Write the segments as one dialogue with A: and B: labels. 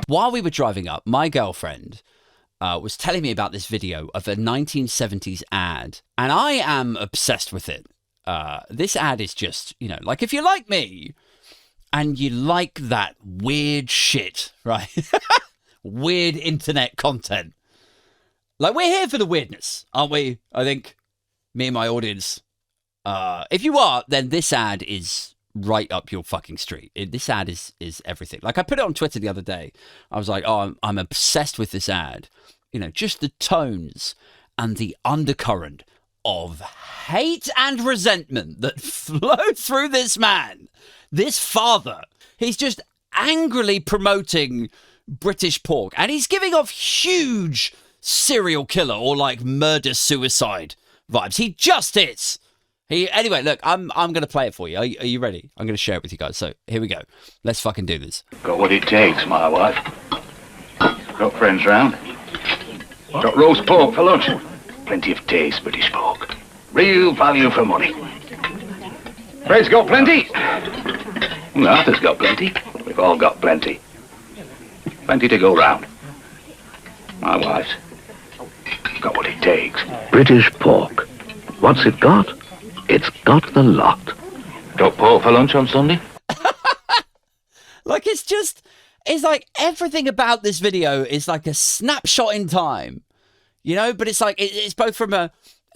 A: While we were driving up, my girlfriend was telling me about this video of a 1970s ad, and I am obsessed with it. This ad is just, like if you like me and you like that weird shit, right? Weird internet content. Like, we're here for the weirdness, aren't we? I think, me and my audience. If you are, then this ad is right up your fucking street. This ad is everything. Like, I put it on Twitter the other day. I was like, oh, I'm obsessed with this ad. Just the tones and the undercurrent of hate and resentment that flow through this man, this father. He's just angrily promoting British pork, and he's giving off huge serial killer or like murder-suicide vibes. He just is. Anyway, look, I'm going to play it for you. Are you ready? I'm going to share it with you guys. So here we go. Let's fucking do this.
B: Got what it takes, my wife. Got friends round. Got roast pork for lunch. Plenty of taste, British pork. Real value for money. Fred's got plenty. Arthur's got plenty. We've all got plenty. Plenty to go round. My wife's got what it takes.
C: British pork. What's it got? It's got the lot.
B: Got pork for lunch on Sunday?
A: Like, it's like everything about this video is like a snapshot in time, but it's like, it's both from a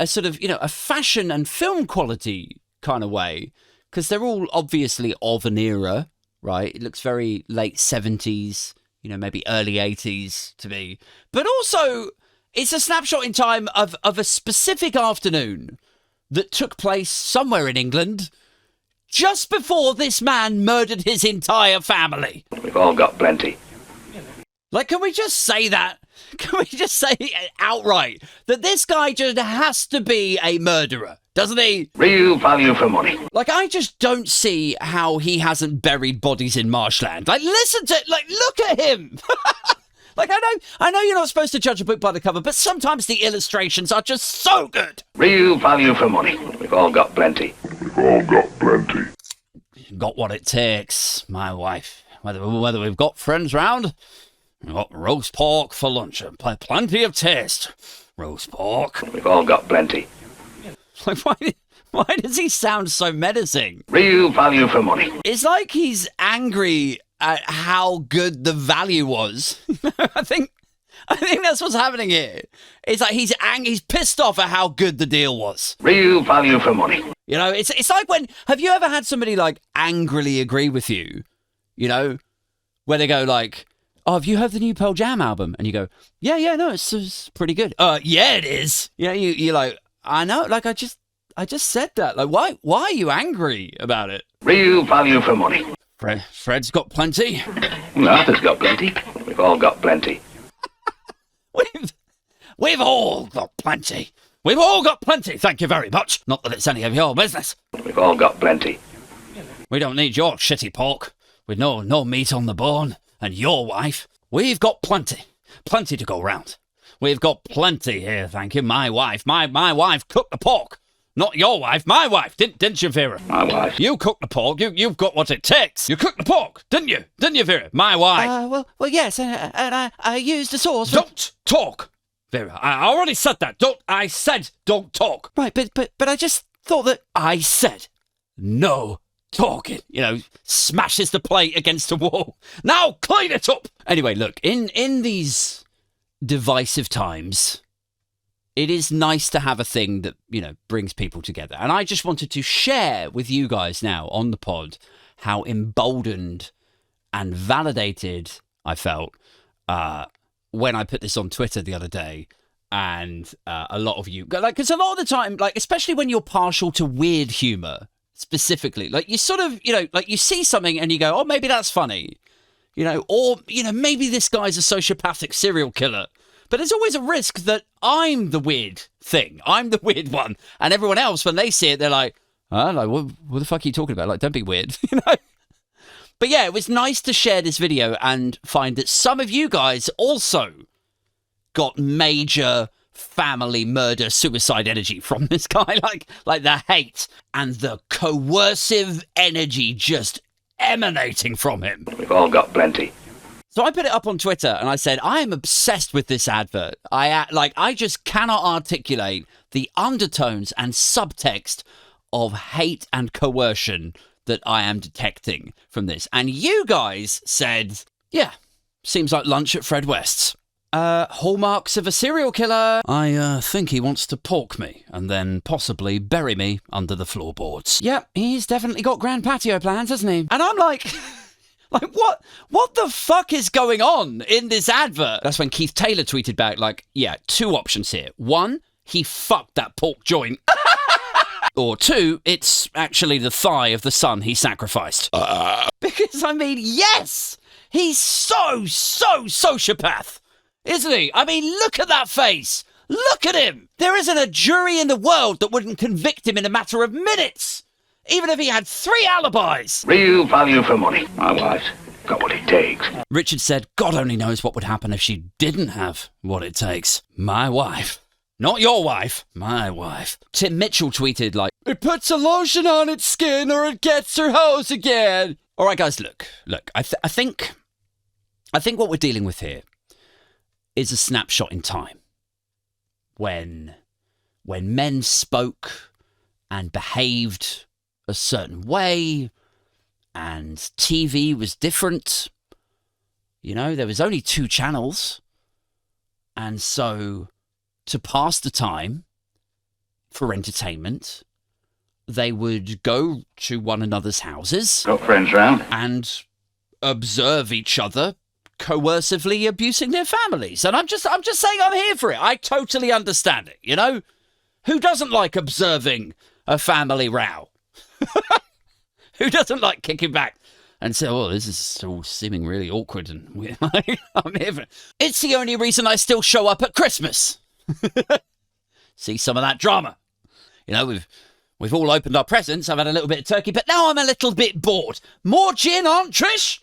A: sort of, a fashion and film quality kind of way, because they're all obviously of an era, right? It looks very late 70s, maybe early 80s to me, but also it's a snapshot in time of a specific afternoon that took place somewhere in England just before this man murdered his entire family.
B: We've all got plenty.
A: Like, can we just say that? Can we just say outright that this guy just has to be a murderer, doesn't he?
B: Real value for money.
A: Like, I just don't see how he hasn't buried bodies in marshland. Like, look at him. Like, I know you're not supposed to judge a book by the cover, but sometimes the illustrations are just so good.
B: Real value for money. We've all got plenty.
C: We've all got plenty.
A: Got what it takes, my wife. Whether we've got friends round, we've got roast pork for lunch. Plenty of taste. Roast pork.
B: We've all got plenty.
A: Like, why does he sound so menacing?
B: Real value for money.
A: It's like he's angry at how good the value was. I think that's what's happening here. It's like he's pissed off at how good the deal was.
B: Real value for money.
A: It's like have you ever had somebody like angrily agree with you? Where they go like, oh, have you heard the new Pearl Jam album? And you go, yeah, no, it's pretty good. Yeah, it is. You're like, I know, like I just said that. Like, why are you angry about it?
B: Real value for money.
A: Fred's got plenty.
B: Arthur's got plenty. We've all got plenty.
A: We've all got plenty. We've all got plenty, thank you very much. Not that it's any of your business.
B: We've all got plenty.
A: We don't need your shitty pork with no meat on the bone. And your wife, we've got plenty. Plenty to go round. We've got plenty here, thank you. My wife, my wife cooked the pork. Not your wife, my wife. Didn't you, Vera?
B: My wife.
A: You cooked the pork. You've got what it takes. You cooked the pork, didn't you? Didn't you, Vera? My wife.
D: Well, yes, and I used a sauce.
A: Don't talk, Vera. I already said that. I said don't talk.
D: Right, but I just thought that
A: I said no talking. Smashes the plate against the wall. Now clean it up. Anyway, look, in these divisive times, it is nice to have a thing that, brings people together. And I just wanted to share with you guys now on the pod how emboldened and validated I felt when I put this on Twitter the other day. And a lot of you, because a lot of the time, especially when you're partial to weird humor, specifically, you sort of, you see something and you go, oh, maybe that's funny, or, maybe this guy's a sociopathic serial killer. But there's always a risk that I'm the weird thing. I'm the weird one. And everyone else, when they see it, they're like, what the fuck are you talking about? Don't be weird, But yeah, it was nice to share this video and find that some of you guys also got major family murder, suicide energy from this guy. Like the hate and the coercive energy just emanating from him.
B: We've all got plenty.
A: So I put it up on Twitter and I said, I am obsessed with this advert. I just cannot articulate the undertones and subtext of hate and coercion that I am detecting from this. And you guys said, yeah, seems like lunch at Fred West's. Hallmarks of a serial killer. I think he wants to pork me and then possibly bury me under the floorboards. Yep, he's definitely got grand patio plans, hasn't he? And I'm like... Like, what the fuck is going on in this advert? That's when Keith Taylor tweeted back, like, yeah, 2 options here. 1, he fucked that pork joint. Or 2, it's actually the thigh of the son he sacrificed. Because, I mean, yes! He's so sociopath, isn't he? I mean, look at that face! Look at him! There isn't a jury in the world that wouldn't convict him in a matter of minutes! Even if he had 3 alibis.
B: Real value for money. My wife's got what it takes.
A: Richard said, God only knows what would happen if she didn't have what it takes. My wife. Not your wife. My wife. Tim Mitchell tweeted, like, it puts a lotion on its skin or it gets her hose again. All right, guys, look. I think what we're dealing with here is a snapshot in time. When men spoke and behaved a certain way, and TV was different. You know, there was only 2 channels. And so, to pass the time for entertainment, they would go to one another's houses.
B: Got friends round.
A: And observe each other coercively abusing their families. And I'm just saying I'm here for it. I totally understand it, you know? Who doesn't like observing a family row? Who doesn't like kicking back and say, oh, this is all seeming really awkward and weird. I'm here for it. It's the only reason I still show up at Christmas. See some of that drama. You know, we've all opened our presents. I've had a little bit of turkey, but now I'm a little bit bored. More gin on, Trish?